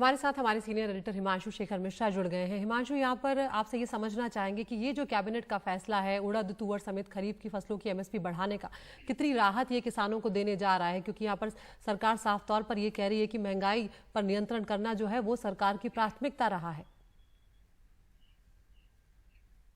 हमारे साथ हमारे सीनियर एडिटर हिमांशु शेखर मिश्रा जुड़ गए हैं। हिमांशु, यहाँ पर आपसे ये समझना चाहेंगे कि ये जो कैबिनेट का फैसला है उड़द, तुअर समेत खरीफ की फसलों की एमएसपी बढ़ाने का, कितनी राहत ये किसानों को देने जा रहा है? क्योंकि यहाँ पर सरकार साफ तौर पर ये कह रही है कि महंगाई पर नियंत्रण करना जो है वो सरकार की प्राथमिकता रहा है।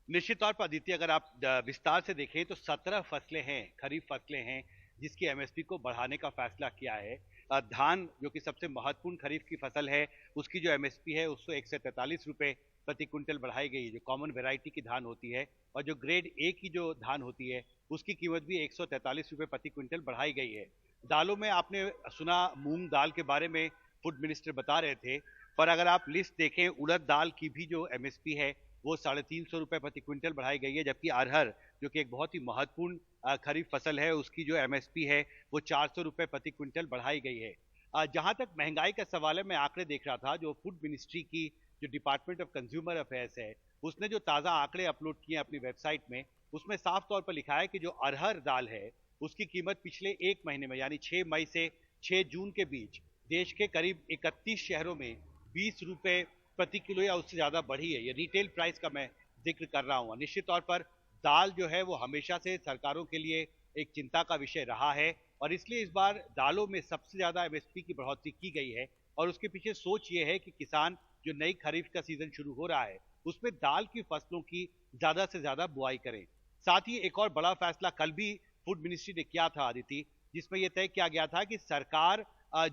निश्चित तौर पर अदिति, अगर आप विस्तार से देखें तो 17 फसलें हैं, खरीफ फसलें हैं जिसकी एमएसपी को बढ़ाने का फैसला किया है। धान जो कि सबसे महत्वपूर्ण खरीफ की फसल है, उसकी जो एमएसपी है उसको 143 रुपए प्रति क्विंटल बढ़ाई गई है, जो कॉमन वेराइटी की धान होती है। और जो ग्रेड ए की जो धान होती है उसकी कीमत भी 143 रुपए प्रति क्विंटल बढ़ाई गई है। दालों में आपने सुना मूंग दाल के बारे में फूड मिनिस्टर बता रहे थे, पर अगर आप लिस्ट देखें उड़द दाल की भी जो एमएसपी है वो 350 रुपए प्रति क्विंटल बढ़ाई गई है। जबकि अरहर जो कि एक बहुत ही महत्वपूर्ण खरीफ फसल है, उसकी जो एमएसपी है वो 400 रुपए प्रति क्विंटल बढ़ाई गई है। जहां तक महंगाई का सवाल है, मैं आंकड़े देख रहा था, जो फूड मिनिस्ट्री की जो डिपार्टमेंट ऑफ कंज्यूमर अफेयर्स है उसने जो ताजा आंकड़े अपलोड किए अपनी वेबसाइट में, उसमें साफ तौर पर लिखा है कि जो अरहर दाल है उसकी कीमत पिछले एक महीने में यानी 6 मई से 6 जून के बीच देश के करीब 31 शहरों में 20 रुपए प्रति किलो या उससे ज्यादा बढ़ी है। ये रिटेल प्राइस का मैं जिक्र कर रहा हूँ। निश्चित तौर पर दाल जो है वो हमेशा से सरकारों के लिए एक चिंता का विषय रहा है और इसलिए इस बार दालों में सबसे ज्यादा एमएसपी की बढ़ोतरी की गई है। और उसके पीछे सोच ये है कि किसान जो नई खरीफ का सीजन शुरू हो रहा है उसमें दाल की फसलों की ज्यादा से ज्यादा बुआई करें। साथ ही एक और बड़ा फैसला कल भी फूड मिनिस्ट्री ने किया था अदिति, जिसमें यह तय किया गया था कि सरकार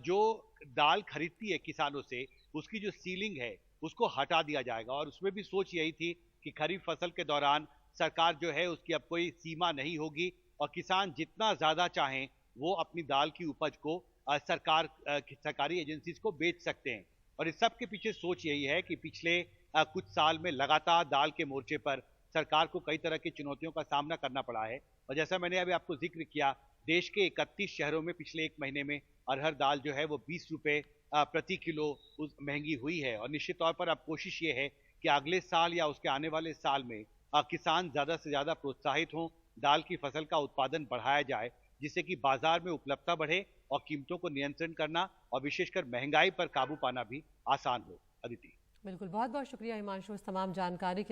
जो दाल खरीदती है किसानों से उसकी जो सीलिंग है उसको हटा दिया जाएगा। और उसमें भी सोच यही थी कि खरीफ फसल के दौरान सरकार जो है उसकी अब कोई सीमा नहीं होगी और किसान जितना ज्यादा चाहें वो अपनी दाल की उपज को सरकारी एजेंसीज को बेच सकते हैं। और इस सब के पीछे सोच यही है कि पिछले कुछ साल में लगातार दाल के मोर्चे पर सरकार को कई तरह की चुनौतियों का सामना करना पड़ा है। और जैसा मैंने अभी आपको जिक्र किया, देश के 31 शहरों में पिछले एक महीने में अरहर दाल जो है वो 20 रुपए प्रति किलो महंगी हुई है। और निश्चित तौर पर अब कोशिश ये है कि अगले साल या उसके आने वाले साल में किसान ज्यादा से ज्यादा प्रोत्साहित हों, दाल की फसल का उत्पादन बढ़ाया जाए, जिससे कि बाजार में उपलब्धता बढ़े और कीमतों को नियंत्रण करना और विशेषकर महंगाई पर काबू पाना भी आसान हो। अदिति, बिल्कुल, बहुत बहुत शुक्रिया हिमांशु इस तमाम जानकारी के लिए।